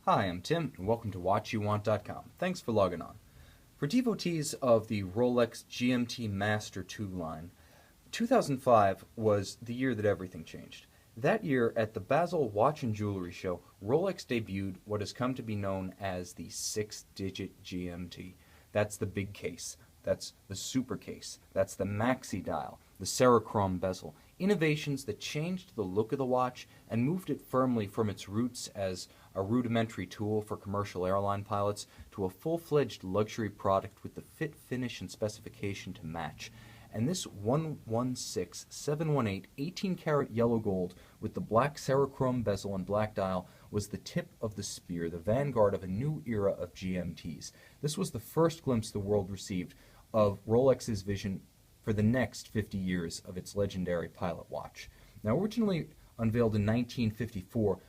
Hi, I'm Tim, and welcome to WatchYouWant.com. Thanks for logging on. For devotees of the Rolex GMT-Master II line, 2005 was the year that everything changed. That year, at the Bezel Watch and Jewelry Show, Rolex debuted what has come to be known as the 6-digit GMT. That's the big case. That's the super case. That's the maxi dial, the Serichrome bezel. Innovations that changed the look of the watch and moved it firmly from its roots as a rudimentary tool for commercial airline pilots to a full-fledged luxury product with the fit, finish, and specification to match. And this 116718 18-karat yellow gold with the black Serichrome bezel and black dial was the tip of the spear, the vanguard of a new era of GMTs. This was the first glimpse the world received of Rolex's vision for the next 50 years of its legendary pilot watch. Now, originally unveiled in 1954,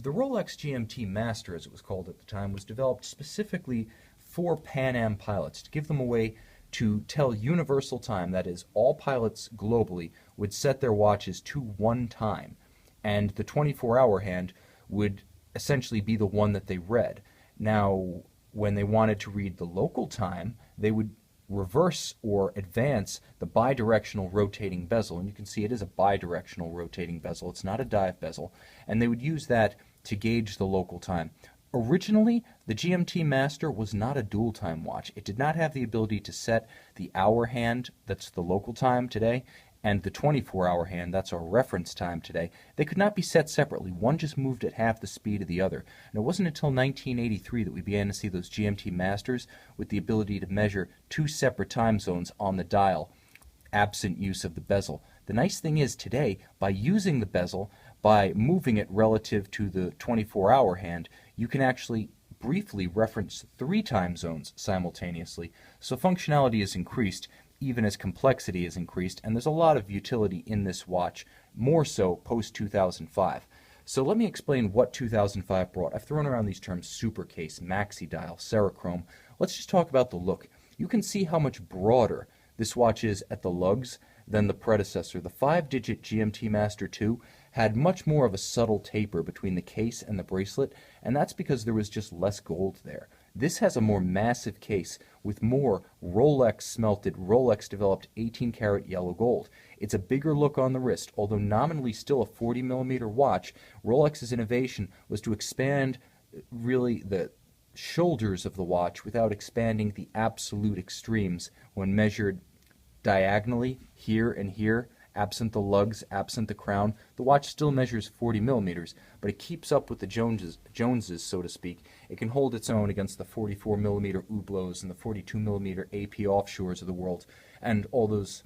the Rolex GMT Master, as it was called at the time, was developed specifically for Pan Am pilots to give them a way to tell universal time, that is, all pilots globally would set their watches to one time, and the 24-hour hand would essentially be the one that they read. Now, when they wanted to read the local time, they would reverse or advance the bidirectional rotating bezel, and you can see it is a bidirectional rotating bezel. It's not a dive bezel, and they would use that to gauge the local time. Originally, the GMT Master was not a dual time watch. It did not have the ability to set the hour hand, that's the local time today, and the 24-hour hand, that's our reference time today. They could not be set separately. One just moved at half the speed of the other. And it wasn't until 1983 that we began to see those GMT Masters with the ability to measure two separate time zones on the dial, absent use of the bezel. The nice thing is today, by using the bezel, by moving it relative to the 24-hour hand, you can actually briefly reference 3 time zones simultaneously. So functionality is increased even as complexity is increased, and there's a lot of utility in this watch, more so post-2005. So let me explain what 2005 brought. I've thrown around these terms: super case, maxi dial, Serichrome. Let's just talk about the look. You can see how much broader this watch is at the lugs than the predecessor. The 5-digit GMT Master II had much more of a subtle taper between the case and the bracelet, and that's because there was just less gold there. This has a more massive case with more Rolex smelted, Rolex developed 18-karat yellow gold. It's a bigger look on the wrist. Although nominally still a 40mm watch, Rolex's innovation was to expand really the shoulders of the watch without expanding the absolute extremes when measured diagonally here and here. Absent the lugs, absent the crown, the watch still measures 40mm, but it keeps up with the Joneses, so to speak. It can hold its own against the 44mm Hublots and the 42mm AP offshores of the world, and all those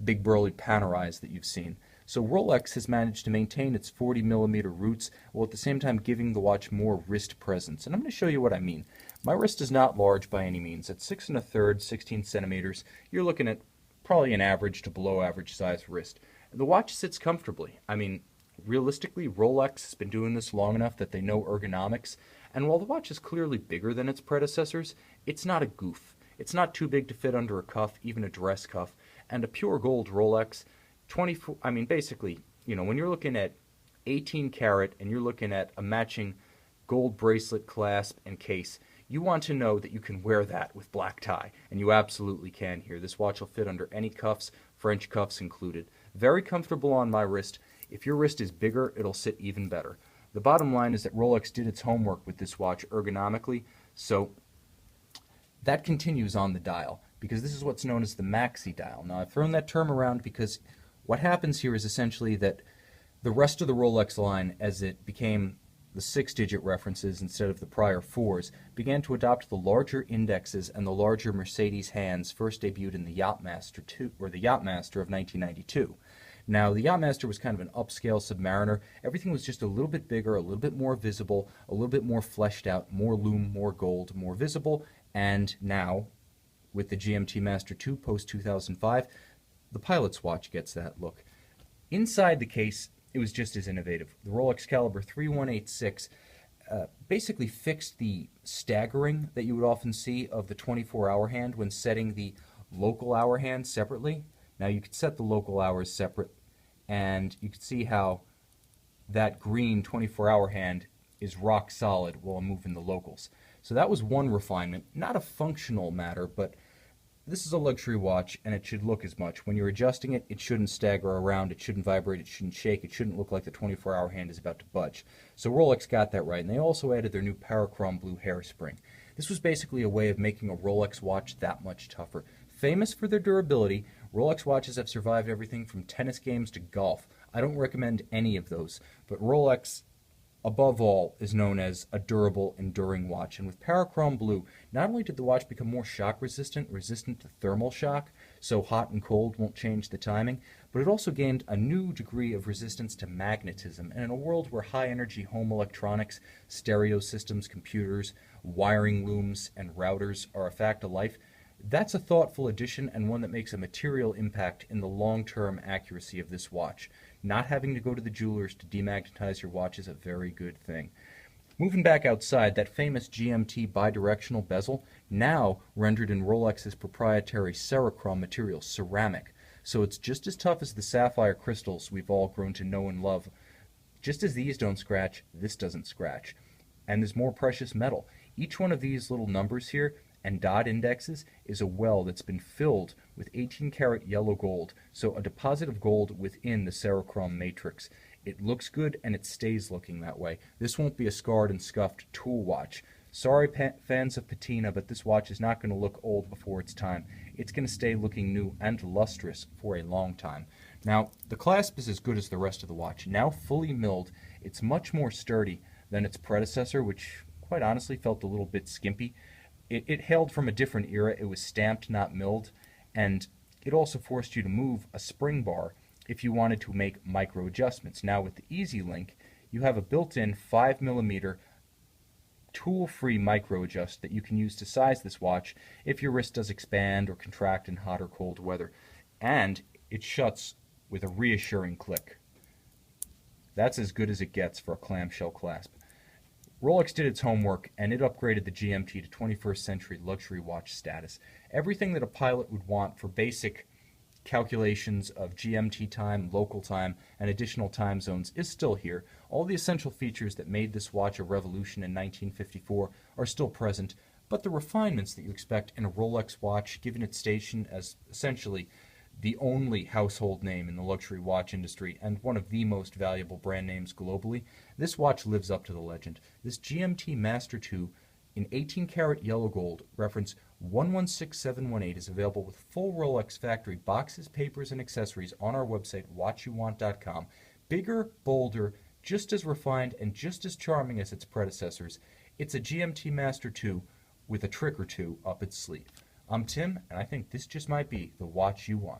big burly Panerais that you've seen. So Rolex has managed to maintain its 40mm roots while at the same time giving the watch more wrist presence. And I'm going to show you what I mean. My wrist is not large by any means. At 6 1/3, 16 centimeters, you're looking at probably an average to below average size wrist. The watch sits comfortably. I mean, realistically, Rolex has been doing this long enough that they know ergonomics, and while the watch is clearly bigger than its predecessors, it's not a goof. It's not too big to fit under a cuff, even a dress cuff, and a pure gold Rolex, basically, when you're looking at 18 karat and you're looking at a matching gold bracelet, clasp, and case, you want to know that you can wear that with black tie, and you absolutely can here. This watch will fit under any cuffs, French cuffs included. Very comfortable on my wrist. If your wrist is bigger, it'll sit even better. The bottom line is that Rolex did its homework with this watch ergonomically, so that continues on the dial, because this is what's known as the maxi dial. Now, I've thrown that term around because what happens here is essentially that the rest of the Rolex line, as it became the 6-digit references instead of the prior 4s, began to adopt the larger indexes and the larger Mercedes hands first debuted in the Yachtmaster II, or the Yachtmaster of 1992. Now, the Yachtmaster was kind of an upscale Submariner. Everything was just a little bit bigger, a little bit more visible, a little bit more fleshed out, more lume, more gold, more visible, and now, with the GMT Master II post-2005, the pilot's watch gets that look. Inside the case, it was just as innovative. The Rolex Caliber 3186 basically fixed the staggering that you would often see of the 24-hour hand when setting the local hour hand separately. Now, you could set the local hours separate, and you could see how that green 24-hour hand is rock solid while I'm moving the locals. So that was one refinement, not a functional matter, but this is a luxury watch and it should look as much. When you're adjusting it, it shouldn't stagger around, it shouldn't vibrate, it shouldn't shake, it shouldn't look like the 24-hour hand is about to budge. So Rolex got that right, and they also added their new Parachrome blue hairspring. This was basically a way of making a Rolex watch that much tougher. Famous for their durability, Rolex watches have survived everything from tennis games to golf. I don't recommend any of those, but Rolex, above all, is known as a durable, enduring watch. And with Parachrome Blue, not only did the watch become more shock resistant, resistant to thermal shock, so hot and cold won't change the timing, but it also gained a new degree of resistance to magnetism. And in a world where high-energy home electronics, stereo systems, computers, wiring looms, and routers are a fact of life, that's a thoughtful addition and one that makes a material impact in the long-term accuracy of this watch. Not having to go to the jewelers to demagnetize your watch is a very good thing. Moving back outside, that famous GMT bidirectional bezel, now rendered in Rolex's proprietary Cerachrome material, ceramic. So it's just as tough as the sapphire crystals we've all grown to know and love. Just as these don't scratch, this doesn't scratch. And there's more precious metal. Each one of these little numbers here and dot indexes is a well that's been filled with 18-karat yellow gold, so a deposit of gold within the Cerachrome matrix. It looks good and it stays looking that way. This won't be a scarred and scuffed tool watch. Sorry fans of patina, but this watch is not going to look old before its time. It's going to stay looking new and lustrous for a long time. Now, the clasp is as good as the rest of the watch. Now fully milled, it's much more sturdy than its predecessor, which quite honestly felt a little bit skimpy. It hailed from a different era. It was stamped, not milled, and it also forced you to move a spring bar if you wanted to make micro adjustments. Now with the Easy Link, you have a built-in 5mm tool-free micro adjust that you can use to size this watch if your wrist does expand or contract in hot or cold weather. And it shuts with a reassuring click. That's as good as it gets for a clamshell clasp. Rolex did its homework, and it upgraded the GMT to 21st century luxury watch status. Everything that a pilot would want for basic calculations of GMT time, local time, and additional time zones is still here. All the essential features that made this watch a revolution in 1954 are still present, but the refinements that you expect in a Rolex watch, given its station as essentially the only household name in the luxury watch industry and one of the most valuable brand names globally, this watch lives up to the legend. This GMT-Master II in 18-karat yellow gold, reference 116718, is available with full Rolex factory boxes, papers, and accessories on our website, watchyouwant.com. Bigger, bolder, just as refined, and just as charming as its predecessors. It's a GMT-Master II with a trick or two up its sleeve. I'm Tim, and I think this just might be the watch you want.